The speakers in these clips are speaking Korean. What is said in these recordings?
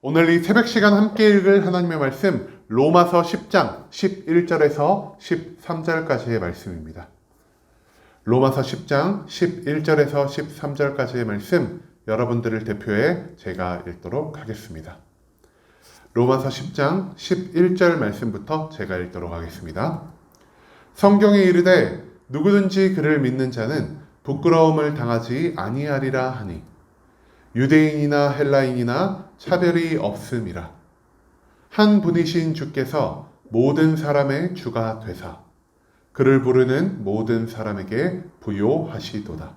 오늘 이 새벽 시간 함께 읽을 하나님의 말씀 로마서 10장 11절에서 13절까지의 말씀입니다. 로마서 10장 11절에서 13절까지의 말씀 여러분들을 대표해 제가 읽도록 하겠습니다. 로마서 10장 11절 말씀부터 제가 읽도록 하겠습니다. 성경에 이르되 누구든지 그를 믿는 자는 부끄러움을 당하지 아니하리라 하니 유대인이나 헬라인이나 차별이 없음이라. 한 분이신 주께서 모든 사람의 주가 되사 그를 부르는 모든 사람에게 부요하시도다.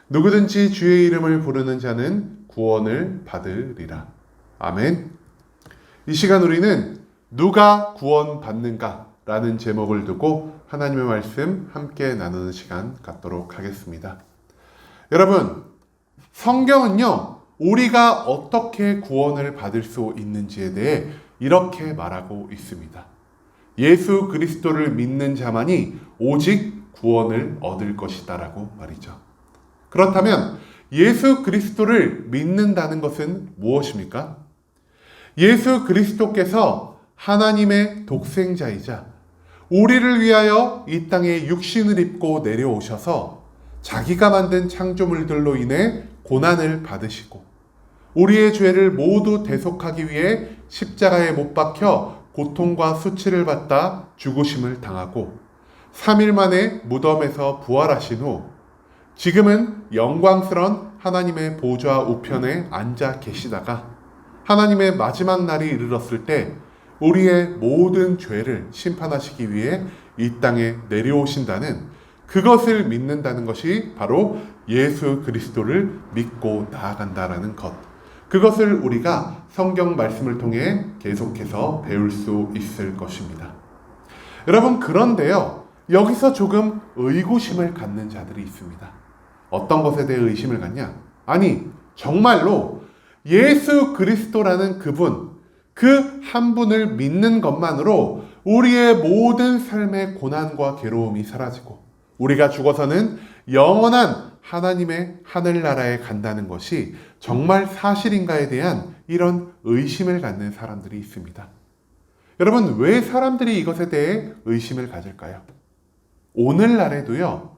누구든지 주의 이름을 부르는 자는 구원을 받으리라. 아멘. 이 시간 우리는 누가 구원받는가 라는 제목을 두고 하나님의 말씀 함께 나누는 시간 갖도록 하겠습니다. 여러분, 성경은요, 우리가 어떻게 구원을 받을 수 있는지에 대해 이렇게 말하고 있습니다. 예수 그리스도를 믿는 자만이 오직 구원을 얻을 것이다 라고 말이죠. 그렇다면 예수 그리스도를 믿는다는 것은 무엇입니까? 예수 그리스도께서 하나님의 독생자이자 우리를 위하여 이 땅에 육신을 입고 내려오셔서 자기가 만든 창조물들로 인해 고난을 받으시고 우리의 죄를 모두 대속하기 위해 십자가에 못 박혀 고통과 수치를 받다 죽으심을 당하고 3일 만에 무덤에서 부활하신 후 지금은 영광스러운 하나님의 보좌 우편에 앉아 계시다가 하나님의 마지막 날이 이르렀을 때 우리의 모든 죄를 심판하시기 위해 이 땅에 내려오신다는 그것을 믿는다는 것이 바로 예수 그리스도를 믿고 나아간다라는 것. 그것을 우리가 성경 말씀을 통해 계속해서 배울 수 있을 것입니다. 여러분, 그런데요, 여기서 조금 의구심을 갖는 자들이 있습니다. 어떤 것에 대해 의심을 갖냐? 아니, 정말로 예수 그리스도라는 그분, 그 한 분을 믿는 것만으로 우리의 모든 삶의 고난과 괴로움이 사라지고 우리가 죽어서는 영원한 하나님의 하늘나라에 간다는 것이 정말 사실인가에 대한 이런 의심을 갖는 사람들이 있습니다. 여러분, 왜 사람들이 이것에 대해 의심을 가질까요? 오늘날에도요,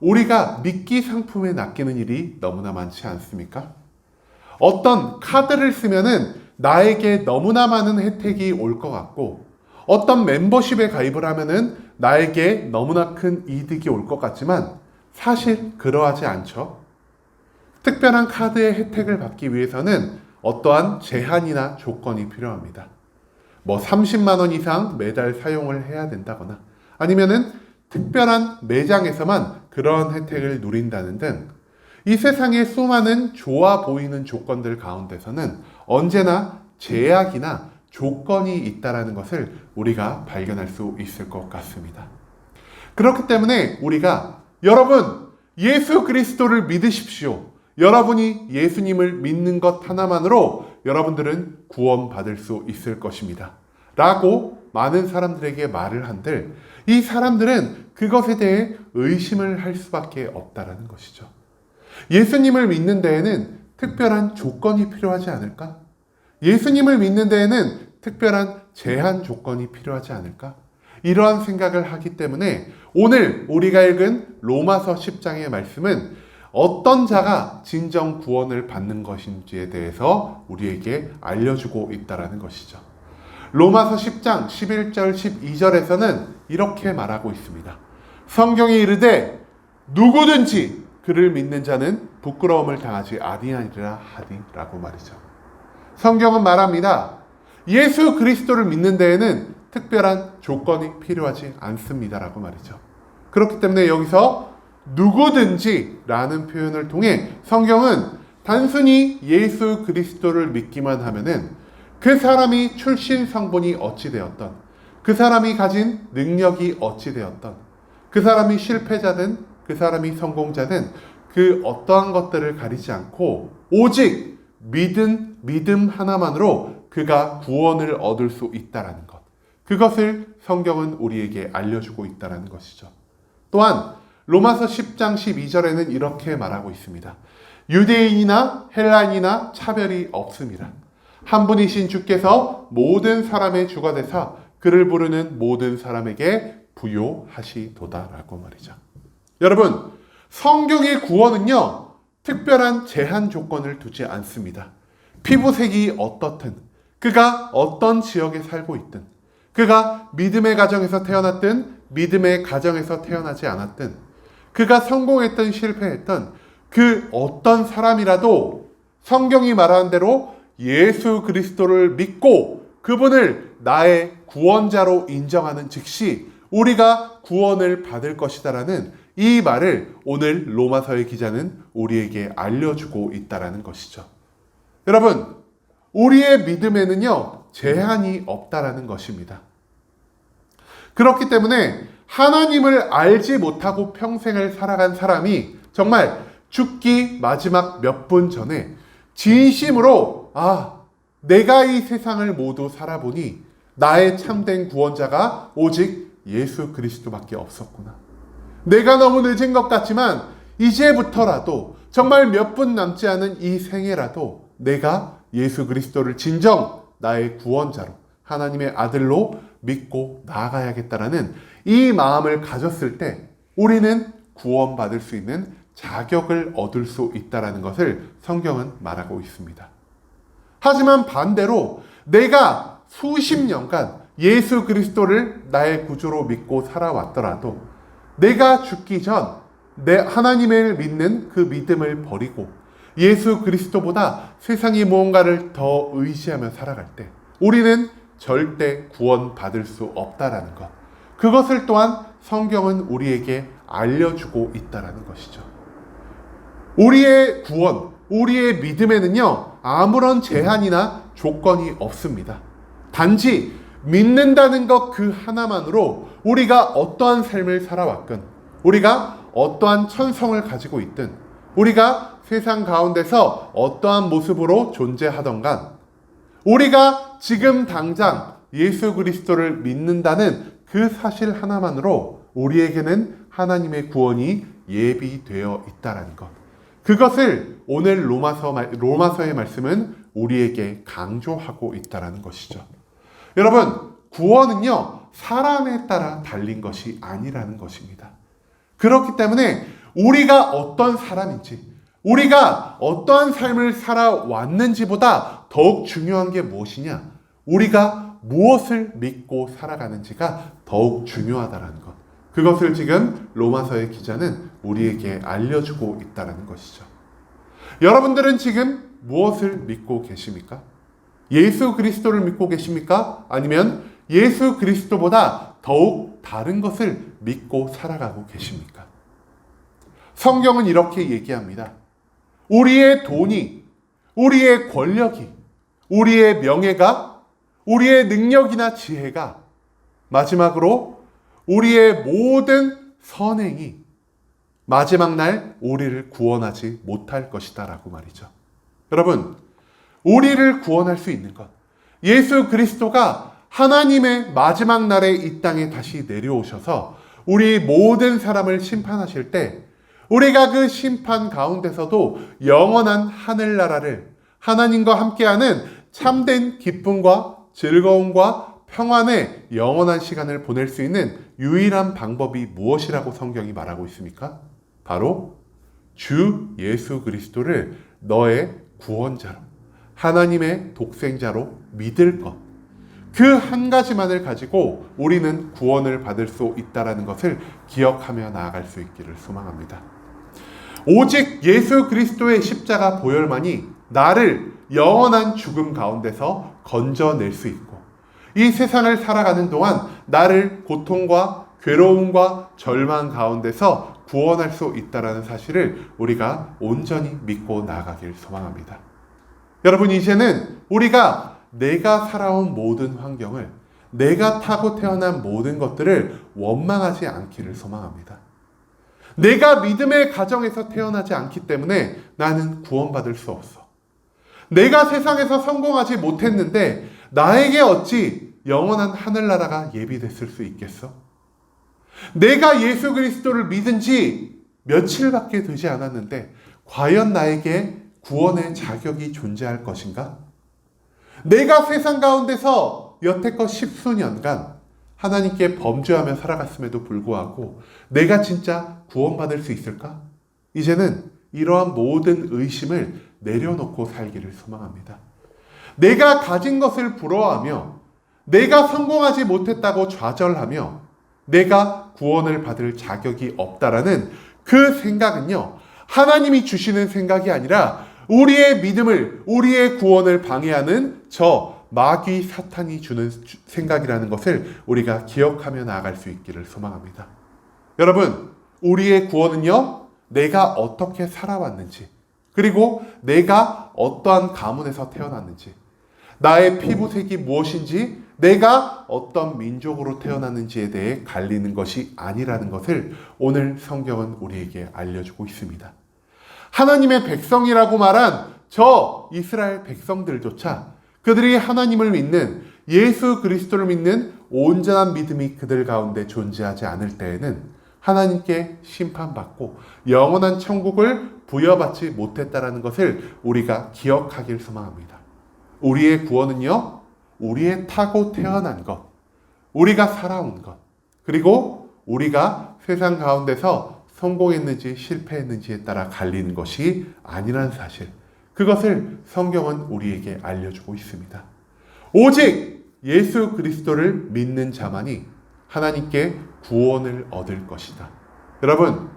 우리가 미끼 상품에 낚이는 일이 너무나 많지 않습니까? 어떤 카드를 쓰면은 나에게 너무나 많은 혜택이 올 것 같고 어떤 멤버십에 가입을 하면은 나에게 너무나 큰 이득이 올 것 같지만 사실 그러하지 않죠. 특별한 카드의 혜택을 받기 위해서는 어떠한 제한이나 조건이 필요합니다. 30만 원 이상 매달 사용을 해야 된다거나 아니면은 특별한 매장에서만 그런 혜택을 누린다는 등 이 세상에 수많은 좋아 보이는 조건들 가운데서는 언제나 제약이나 조건이 있다는 것을 우리가 발견할 수 있을 것 같습니다. 그렇기 때문에 우리가 여러분, 예수 그리스도를 믿으십시오. 여러분이 예수님을 믿는 것 하나만으로 여러분들은 구원받을 수 있을 것입니다. 라고 많은 사람들에게 말을 한들 이 사람들은 그것에 대해 의심을 할 수밖에 없다는 것이죠. 예수님을 믿는 데에는 특별한 조건이 필요하지 않을까? 예수님을 믿는 데에는 특별한 제한 조건이 필요하지 않을까? 이러한 생각을 하기 때문에 오늘 우리가 읽은 로마서 10장의 말씀은 어떤 자가 진정 구원을 받는 것인지에 대해서 우리에게 알려주고 있다는 것이죠. 로마서 10장 11절 12절에서는 이렇게 말하고 있습니다. 성경이 이르되 누구든지 그를 믿는 자는 부끄러움을 당하지 아니하리라 하니라고 말이죠. 성경은 말합니다. 예수 그리스도를 믿는 데에는 특별한 조건이 필요하지 않습니다라고 말이죠. 그렇기 때문에 여기서 누구든지 라는 표현을 통해 성경은 단순히 예수 그리스도를 믿기만 하면은 그 사람이 출신 성분이 어찌 되었던, 그 사람이 가진 능력이 어찌 되었던, 그 사람이 실패자든 그 사람이 성공자든 그 어떠한 것들을 가리지 않고 오직 믿음 하나만으로 그가 구원을 얻을 수 있다는 것. 그것을 성경은 우리에게 알려주고 있다는 것이죠. 또한 로마서 10장 12절에는 이렇게 말하고 있습니다. 유대인이나 헬라인이나 차별이 없음이라. 한 분이신 주께서 모든 사람의 주가 되사 그를 부르는 모든 사람에게 부요하시도다라고 말이죠. 여러분, 성경의 구원은요, 특별한 제한 조건을 두지 않습니다. 피부색이 어떻든, 그가 어떤 지역에 살고 있든, 그가 믿음의 가정에서 태어났든 믿음의 가정에서 태어나지 않았든, 그가 성공했든 실패했든 그 어떤 사람이라도 성경이 말하는 대로 예수 그리스도를 믿고 그분을 나의 구원자로 인정하는 즉시 우리가 구원을 받을 것이다라는 이 말을 오늘 로마서의 기자는 우리에게 알려주고 있다라는 것이죠. 여러분, 우리의 믿음에는요, 제한이 없다라는 것입니다. 그렇기 때문에 하나님을 알지 못하고 평생을 살아간 사람이 정말 죽기 마지막 몇 분 전에 진심으로 내가 이 세상을 모두 살아보니 나의 참된 구원자가 오직 예수 그리스도밖에 없었구나. 내가 너무 늦은 것 같지만 이제부터라도 정말 몇 분 남지 않은 이 생애라도 내가 예수 그리스도를 진정 나의 구원자로 하나님의 아들로 믿고 나아가야겠다라는 이 마음을 가졌을 때 우리는 구원받을 수 있는 자격을 얻을 수 있다는 것을 성경은 말하고 있습니다. 하지만 반대로 내가 수십 년간 예수 그리스도를 나의 구주로 믿고 살아왔더라도 내가 죽기 전 내 하나님을 믿는 그 믿음을 버리고 예수 그리스도보다 세상이 무언가를 더 의지하며 살아갈 때 우리는 절대 구원받을 수 없다라는 것. 그것을 또한 성경은 우리에게 알려주고 있다라는 것이죠. 우리의 구원, 우리의 믿음에는요, 아무런 제한이나 조건이 없습니다. 단지 믿는다는 것 그 하나만으로 우리가 어떠한 삶을 살아왔건, 우리가 어떠한 천성을 가지고 있든, 우리가 세상 가운데서 어떠한 모습으로 존재하던 간, 우리가 지금 당장 예수 그리스도를 믿는다는 그 사실 하나만으로 우리에게는 하나님의 구원이 예비되어 있다는 것. 그것을 오늘 로마서의 말씀은 우리에게 강조하고 있다는 것이죠. 여러분, 구원은요, 사람에 따라 달린 것이 아니라는 것입니다. 그렇기 때문에 우리가 어떤 사람인지, 우리가 어떠한 삶을 살아왔는지보다 더욱 중요한 게 무엇이냐? 우리가 무엇을 믿고 살아가는지가 더욱 중요하다는 것. 그것을 지금 로마서의 기자는 우리에게 알려주고 있다는 것이죠. 여러분들은 지금 무엇을 믿고 계십니까? 예수 그리스도를 믿고 계십니까? 아니면 예수 그리스도보다 더욱 다른 것을 믿고 살아가고 계십니까? 성경은 이렇게 얘기합니다. 우리의 돈이, 우리의 권력이, 우리의 명예가, 우리의 능력이나 지혜가 마지막으로 우리의 모든 선행이 마지막 날 우리를 구원하지 못할 것이다 라고 말이죠. 여러분, 우리를 구원할 수 있는 것, 예수 그리스도가 하나님의 마지막 날에 이 땅에 다시 내려오셔서 우리 모든 사람을 심판하실 때 우리가 그 심판 가운데서도 영원한 하늘나라를 하나님과 함께하는 참된 기쁨과 즐거움과 평안의 영원한 시간을 보낼 수 있는 유일한 방법이 무엇이라고 성경이 말하고 있습니까? 바로 주 예수 그리스도를 너의 구원자로, 하나님의 독생자로 믿을 것. 그 한 가지만을 가지고 우리는 구원을 받을 수 있다는 것을 기억하며 나아갈 수 있기를 소망합니다. 오직 예수 그리스도의 십자가 보혈만이 나를 영원한 죽음 가운데서 건져낼 수 있고 이 세상을 살아가는 동안 나를 고통과 괴로움과 절망 가운데서 구원할 수 있다는 사실을 우리가 온전히 믿고 나아가길 소망합니다. 여러분, 이제는 우리가 내가 살아온 모든 환경을, 내가 타고 태어난 모든 것들을 원망하지 않기를 소망합니다. 내가 믿음의 가정에서 태어나지 않기 때문에 나는 구원받을 수 없어. 내가 세상에서 성공하지 못했는데 나에게 어찌 영원한 하늘나라가 예비됐을 수 있겠어? 내가 예수 그리스도를 믿은 지 며칠밖에 되지 않았는데 과연 나에게 구원의 자격이 존재할 것인가? 내가 세상 가운데서 여태껏 십수년간 하나님께 범죄하며 살아갔음에도 불구하고 내가 진짜 구원받을 수 있을까? 이제는 이러한 모든 의심을 내려놓고 살기를 소망합니다. 내가 가진 것을 부러워하며 내가 성공하지 못했다고 좌절하며 내가 구원을 받을 자격이 없다라는 그 생각은요, 하나님이 주시는 생각이 아니라 우리의 믿음을, 우리의 구원을 방해하는 저 마귀 사탄이 주는 생각이라는 것을 우리가 기억하며 나아갈 수 있기를 소망합니다. 여러분, 우리의 구원은요, 내가 어떻게 살아왔는지, 그리고 내가 어떠한 가문에서 태어났는지, 나의 피부색이 무엇인지, 내가 어떤 민족으로 태어났는지에 대해 갈리는 것이 아니라는 것을 오늘 성경은 우리에게 알려주고 있습니다. 하나님의 백성이라고 말한 저 이스라엘 백성들조차 그들이 하나님을 믿는, 예수 그리스도를 믿는 온전한 믿음이 그들 가운데 존재하지 않을 때에는 하나님께 심판받고 영원한 천국을 부여받지 못했다라는 것을 우리가 기억하길 소망합니다. 우리의 구원은요, 우리의 타고 태어난 것, 우리가 살아온 것, 그리고 우리가 세상 가운데서 성공했는지 실패했는지에 따라 갈리는 것이 아니란 사실, 그것을 성경은 우리에게 알려주고 있습니다. 오직 예수 그리스도를 믿는 자만이 하나님께 구원을 얻을 것이다. 여러분,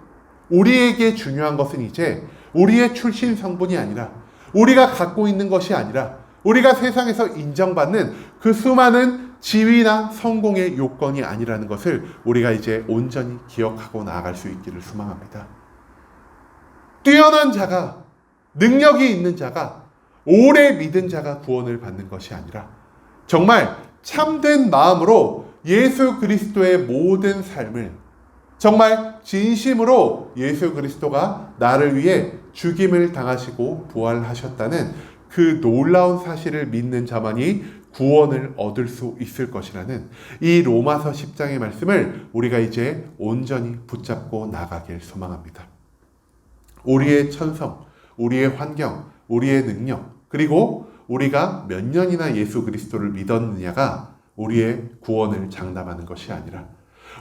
우리에게 중요한 것은 이제 우리의 출신 성분이 아니라, 우리가 갖고 있는 것이 아니라, 우리가 세상에서 인정받는 그 수많은 지위나 성공의 요건이 아니라는 것을 우리가 이제 온전히 기억하고 나아갈 수 있기를 소망합니다. 뛰어난 자가, 능력이 있는 자가, 오래 믿은 자가 구원을 받는 것이 아니라 정말 참된 마음으로 예수 그리스도의 모든 삶을, 정말 진심으로 예수 그리스도가 나를 위해 죽임을 당하시고 부활하셨다는 그 놀라운 사실을 믿는 자만이 구원을 얻을 수 있을 것이라는 이 로마서 10장의 말씀을 우리가 이제 온전히 붙잡고 나가길 소망합니다. 우리의 천성, 우리의 환경, 우리의 능력, 그리고 우리가 몇 년이나 예수 그리스도를 믿었느냐가 우리의 구원을 장담하는 것이 아니라,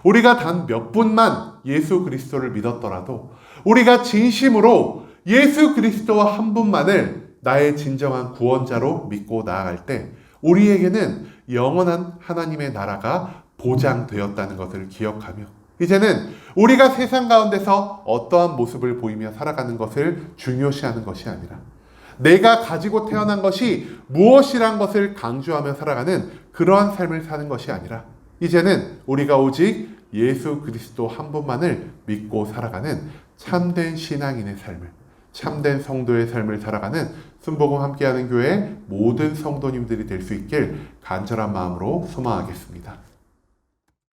우리가 단 몇 분만 예수 그리스도를 믿었더라도 우리가 진심으로 예수 그리스도와 한 분만을 나의 진정한 구원자로 믿고 나아갈 때 우리에게는 영원한 하나님의 나라가 보장되었다는 것을 기억하며, 이제는 우리가 세상 가운데서 어떠한 모습을 보이며 살아가는 것을 중요시하는 것이 아니라 내가 가지고 태어난 것이 무엇이란 것을 강조하며 살아가는 그러한 삶을 사는 것이 아니라, 이제는 우리가 오직 예수 그리스도 한 분만을 믿고 살아가는 참된 신앙인의 삶을, 참된 성도의 삶을 살아가는 순복음 함께하는 교회 모든 성도님들이 될 수 있길 간절한 마음으로 소망하겠습니다.